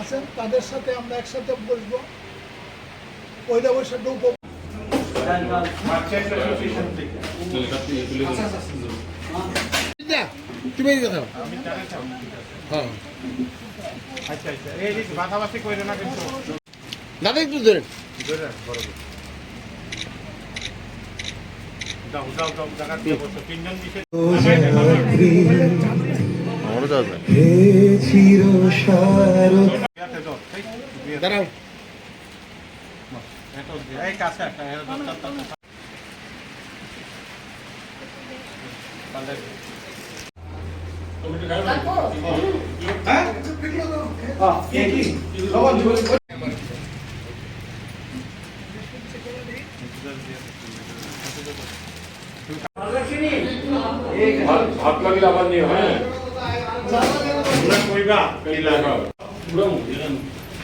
আছেন তাদের সাথে আমরা একসাথে বসবো, পয়লা বৈশাখটা উপভোগ। দাদা একটু ধরেন। দাঁড়াও হাত লাগিলে আবার নিয়ে হ্যাঁ কইবা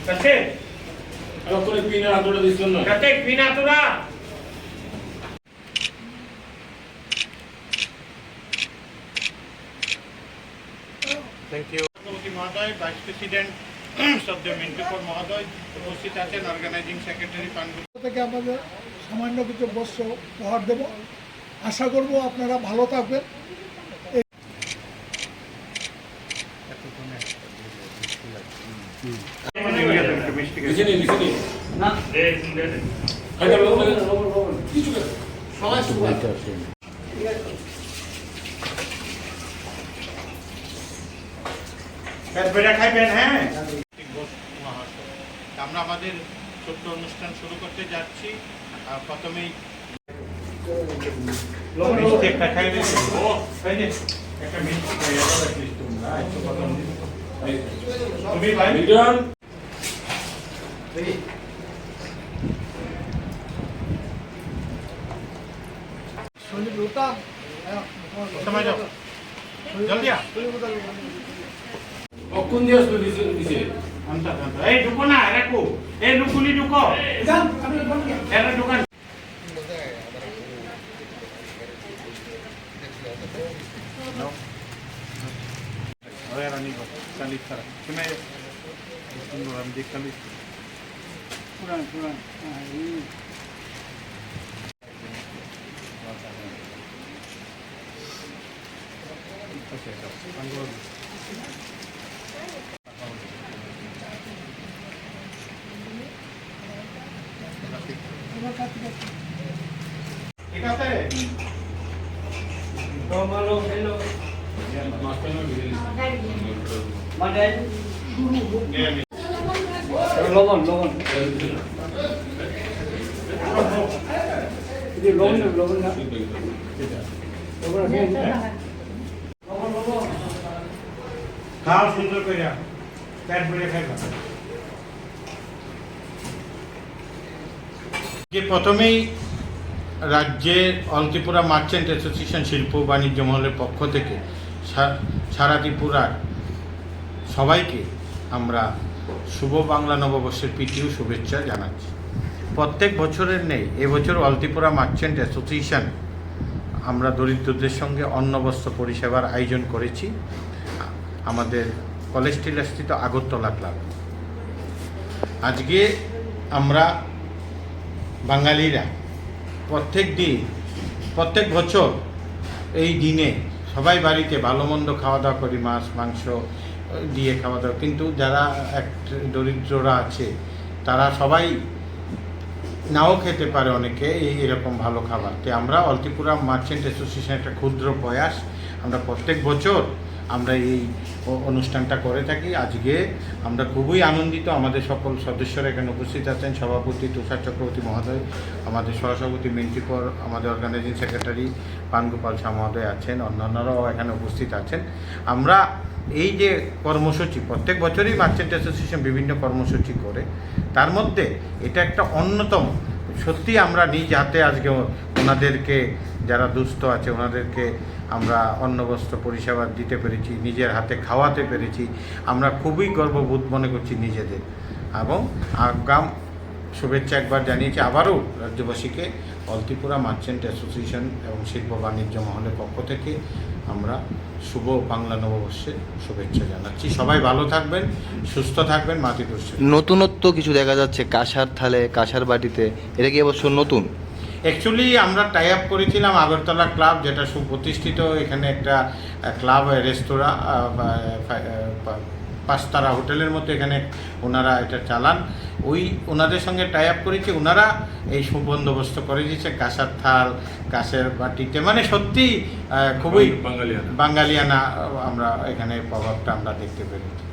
কাছে আর করে পিনা আতোটা দিছেন না কাছে পিনা আতোটা। থ্যাংক ইউ মহোদয়, ভাইস প্রেসিডেন্ট সদ্য মিন্টুকর মহোদয় উপস্থিত আছেন, অর্গানাইজিং সেক্রেটারি পান্ডু থেকে আমাদের সামান্য কিছু বস্ত্র উপহার দেব। আশা করব আপনারা ভালো থাকবেন। খাইবেন হ্যাঁ। আমরা আমাদের ছোট্ট অনুষ্ঠান শুরু করতে যাচ্ছি। প্রথমেই একটা খাইবে একটা মিষ্টি তুমি ভাই সময় যাও জলদি কোন দিবস দিছে এই ঢুকো না রাখো, এই ঢুকুনি ঢুকো এরা ঢুকান। তুমি সুন্দর আমি দেখালি পুরান পুরান ঠিক আছে লবণ লবণ লবণ লবণ না খাও সুন্দর করে পেট ভরে খাইবা। যে প্রথমেই রাজ্যের অল ত্রিপুরা মার্চেন্ট অ্যাসোসিয়েশন শিল্প বাণিজ্য মহলের পক্ষ থেকে সারা ত্রিপুরার সবাইকে আমরা শুভ বাংলা নববর্ষের প্রীতি ও শুভেচ্ছা জানাচ্ছি। প্রত্যেক বছরের নেই এবছর অল ত্রিপুরা মার্চেন্ট অ্যাসোসিয়েশন আমরা দরিদ্রদের সঙ্গে অন্নবস্ত্র পরিষেবার আয়োজন করেছি আমাদের কলেজ টিলাস্থিত আগরতলা ক্লাব। আজকে আমরা বাঙালিরা প্রত্যেক বছর এই দিনে সবাই বাড়িতে ভালো মন্দ খাওয়া দাওয়া করি, মাছ মাংস দিয়ে খাওয়া দাওয়া, কিন্তু যারা দরিদ্ররা আছে তারা সবাই নাও খেতে পারে অনেকে এরকম ভালো খাবার। তো আমরা অল ত্রিপুরা মার্চেন্ট অ্যাসোসিয়েশন একটা ক্ষুদ্র প্রয়াস, আমরা প্রত্যেক বছর আমরা এই অনুষ্ঠানটা করে থাকি। আজকে আমরা খুবই আনন্দিত, আমাদের সকল সদস্যরা এখানে উপস্থিত আছেন। সভাপতি তুষার চক্রবর্তী মহোদয়, আমাদের সহসভাপতি মিন্টুকর, আমাদের অর্গানাইজিং সেক্রেটারি পানগোপাল শাহ মহোদয় আছেন, অন্যান্যরাও এখানে উপস্থিত আছেন। আমরা এই যে কর্মসূচি প্রত্যেক বছরই মার্চেন্ট অ্যাসোসিয়েশন বিভিন্ন কর্মসূচি করে, তার মধ্যে এটা একটা অন্যতম। সত্যি আমরা নিজ হাতে আজকে ওনাদেরকে, যারা দুস্থ আছে ওনাদেরকে আমরা অন্নবস্ত্র পরিষেবা দিতে পেরেছি, নিজের হাতে খাওয়াতে পেরেছি। আমরা খুবই গর্ববোধ মনে করছি নিজেদের, এবং আগাম শুভেচ্ছা একবার জানিয়েছি আবারও রাজ্যবাসীকে অল ত্রিপুরা মার্চেন্ট অ্যাসোসিয়েশন এবং শিল্প বাণিজ্য মহলের পক্ষ থেকে আমরা শুভ বাংলা নববর্ষে শুভেচ্ছা জানাচ্ছি। সবাই ভালো থাকবেন, সুস্থ থাকবেন, মাতৃপুরুষের। নতুনত্ব কিছু দেখা যাচ্ছে কাঁসার থালে, কাঁসার বাটিতে, এটা কি এবছর নতুন? অ্যাকচুয়ালি আমরা টাই আপ করেছিলাম আগরতলা ক্লাব, যেটা সুপ্রতিষ্ঠিত এখানে একটা ক্লাব রেস্তোরাঁ, পাঁচতারা হোটেলের মতো এখানে ওনারা এটা চালান। ওনাদের সঙ্গে টাই আপ করেছি, ওনারা এই সুবন্দোবস্ত করে দিয়েছে কাঁসার থাল, কাঁসের বাটিতে, মানে সত্যি খুবই বাঙালিয়ানা আমরা এখানে প্রভাবটা আমরা দেখতে পেরেছি।